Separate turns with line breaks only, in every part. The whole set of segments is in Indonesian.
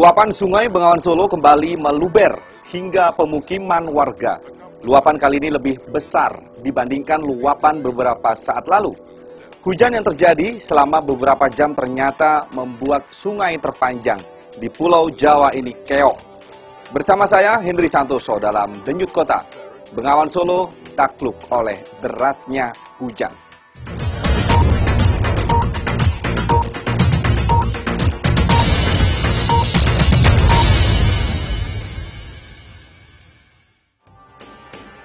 Luapan Sungai Bengawan Solo kembali meluber hingga pemukiman warga. Luapan kali ini lebih besar dibandingkan luapan beberapa saat lalu. Hujan yang terjadi selama beberapa jam ternyata membuat sungai terpanjang di Pulau Jawa ini keok. Bersama saya Hendri Santoso dalam Denyut Kota. Bengawan Solo takluk oleh derasnya hujan.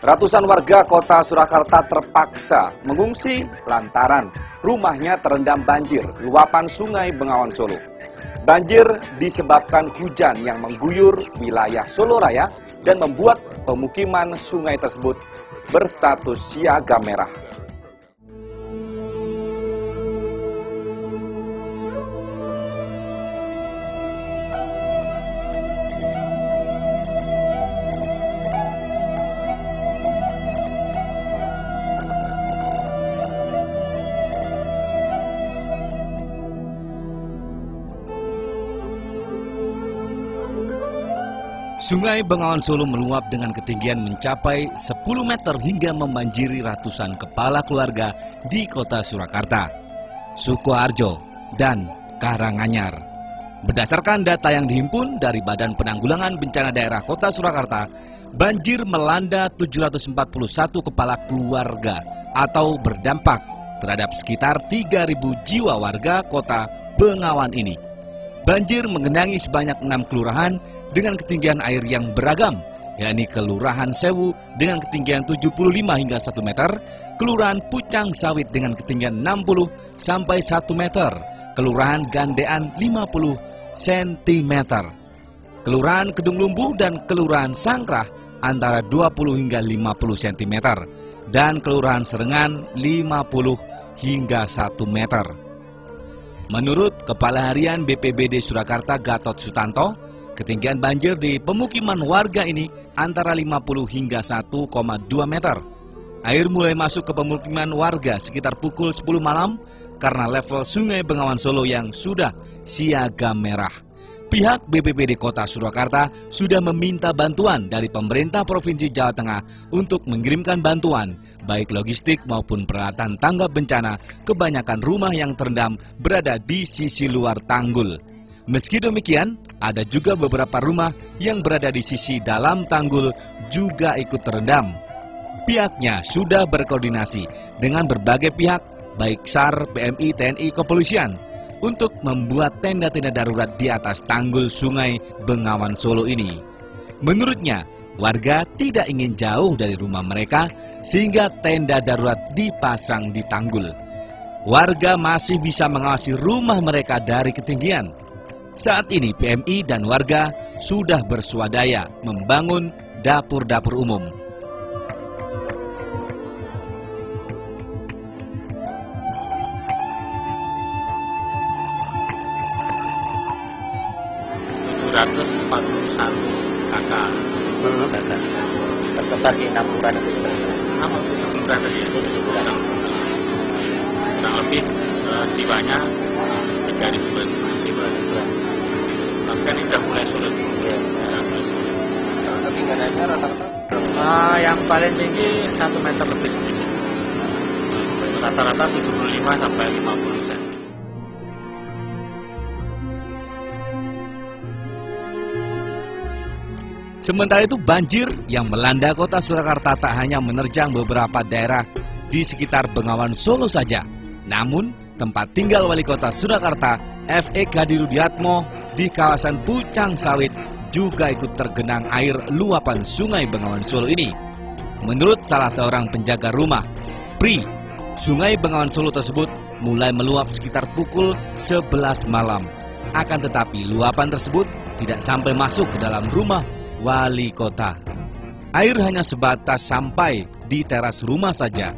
Ratusan warga kota Surakarta terpaksa mengungsi lantaran rumahnya terendam banjir luapan Sungai Bengawan Solo. Banjir disebabkan hujan yang mengguyur wilayah Solo Raya dan membuat pemukiman sungai tersebut berstatus siaga merah.
Sungai Bengawan Solo meluap dengan ketinggian mencapai 10 meter hingga membanjiri ratusan kepala keluarga di kota Surakarta, Sukoharjo, dan Karanganyar. Berdasarkan data yang dihimpun dari Badan Penanggulangan Bencana Daerah Kota Surakarta, banjir melanda 741 kepala keluarga atau berdampak terhadap sekitar 3.000 jiwa warga kota Bengawan ini. Banjir menggenangi sebanyak 6 kelurahan dengan ketinggian air yang beragam, yakni Kelurahan Sewu dengan ketinggian 75 hingga 1 meter, Kelurahan Pucang Sawit dengan ketinggian 60 sampai 1 meter, Kelurahan Gandean 50 cm, Kelurahan Kedung Lumbu dan Kelurahan Sangkrah antara 20 hingga 50 cm, dan Kelurahan Serengan 50 hingga 1 meter. Menurut Kepala Harian BPBD Surakarta Gatot Sutanto, ketinggian banjir di pemukiman warga ini antara 50 hingga 1,2 meter. Air mulai masuk ke pemukiman warga sekitar pukul 10 malam karena level Sungai Bengawan Solo yang sudah siaga merah. Pihak BPBD Kota Surakarta sudah meminta bantuan dari pemerintah Provinsi Jawa Tengah untuk mengirimkan bantuan, baik logistik maupun peralatan tanggap bencana. Kebanyakan rumah yang terendam berada di sisi luar tanggul. Meski demikian, ada juga beberapa rumah yang berada di sisi dalam tanggul juga ikut terendam. Pihaknya sudah berkoordinasi dengan berbagai pihak, baik SAR, PMI, TNI, Kepolisian, untuk membuat tenda-tenda darurat di atas tanggul Sungai Bengawan Solo ini. Menurutnya, warga tidak ingin jauh dari rumah mereka sehingga tenda darurat dipasang di tanggul. Warga masih bisa mengawasi rumah mereka dari ketinggian. Saat ini PMI dan warga sudah bersuadaya membangun dapur-dapur umum.
kakak tersebar di 6 kelurahan itu.
6 kelurahan tadi ya? Kurang lebih jiwanya 3.000 jiwa. Tapi kan ini sudah mulai sulit.
Ketinggiannya rata-rata?
Yang paling tinggi 1 meter lebih sedikit. Rata-rata 75 sampai 50 cm.
Sementara itu banjir yang melanda kota Surakarta tak hanya menerjang beberapa daerah di sekitar Bengawan Solo saja. Namun tempat tinggal wali kota Surakarta F.E. Kadirudiatmo di kawasan Pucang Sawit juga ikut tergenang air luapan Sungai Bengawan Solo ini. Menurut salah seorang penjaga rumah, Pri, Sungai Bengawan Solo tersebut mulai meluap sekitar pukul 11 malam. Akan tetapi luapan tersebut tidak sampai masuk ke dalam rumah wali kota. Air hanya sebatas sampai di teras rumah saja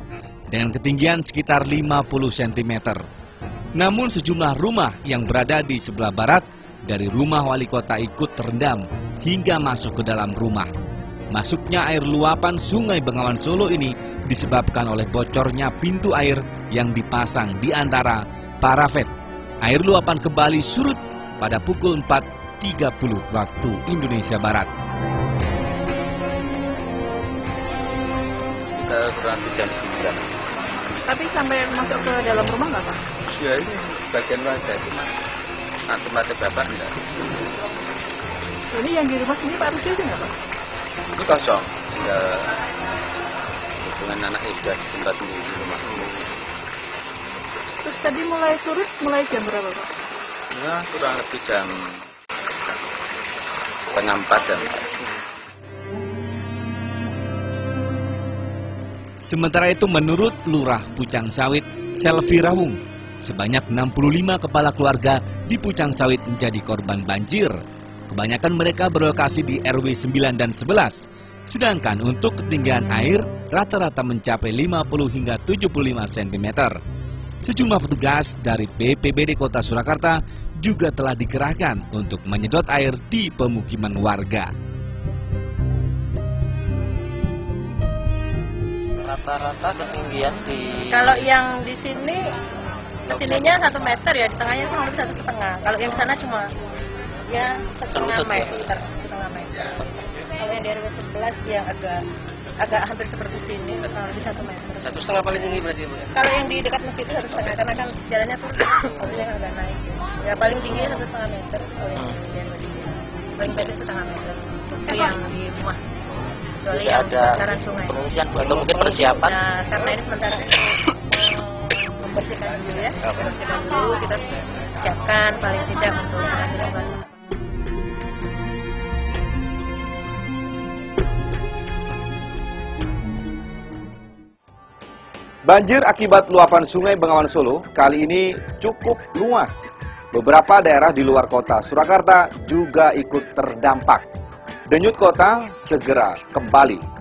dengan ketinggian sekitar 50 cm. Namun sejumlah rumah yang berada di sebelah barat dari rumah wali kota ikut terendam hingga masuk ke dalam rumah. Masuknya air luapan Sungai Bengawan Solo ini disebabkan oleh bocornya pintu air yang dipasang di antara parafet. Air luapan kembali surut pada pukul 4 30 waktu Indonesia Barat.
Kita kurang jam 9.
Tapi sampai masuk ke dalam rumah nggak, Pak?
Ya ini bagian warga cuma nanti bapak enggak.
Ini yang di rumah sini Pak Rusdi itu nggak, Pak?
Ini kosong. Tinggal hubungan anak ibu tempat di rumah.
Terus tadi mulai surut, mulai jam berapa, Pak?
Ya kurang lebih jam setengah 4 jam.
Sementara itu menurut Lurah Pucang Sawit, Selvi Rawung, sebanyak 65 kepala keluarga di Pucang Sawit menjadi korban banjir. Kebanyakan mereka berlokasi di RW 9 dan 11. Sedangkan untuk ketinggian air rata-rata mencapai 50 hingga 75 cm. Sejumlah petugas dari BPBD Kota Surakarta juga telah dikerahkan untuk menyedot air di pemukiman warga.
Rata-rata ketinggian di...
Kalau yang di sini, kesininya 1 meter ya, di tengahnya kurang lebih 1,5. Kalau yang di sana cuma ya 1,5 meter, 1,5 meter. Kalau yang di RW 11 yang agak hampir seperti sini, kurang lebih 1 meter.
1,5 paling tinggi berarti, Bu?
Kalau yang di dekat masjid itu 1,5, karena kan jalannya turun, jadi yang agak naik. Ya paling tinggi 1,5 meter, kalau yang di RW 11. Paling pendek 1,5 meter. Itu yang di rumah. Kecuali yang bantaran sungai.
Pengungsian atau mungkin persiapan?
Nah, karena ini sementara membersihkan dulu ya, membersihkan dulu, kita siapkan paling tidak untuk mengantisipasi.
Banjir akibat luapan Sungai Bengawan Solo kali ini cukup luas. Beberapa daerah di luar kota Surakarta juga ikut terdampak. Denyut Kota segera kembali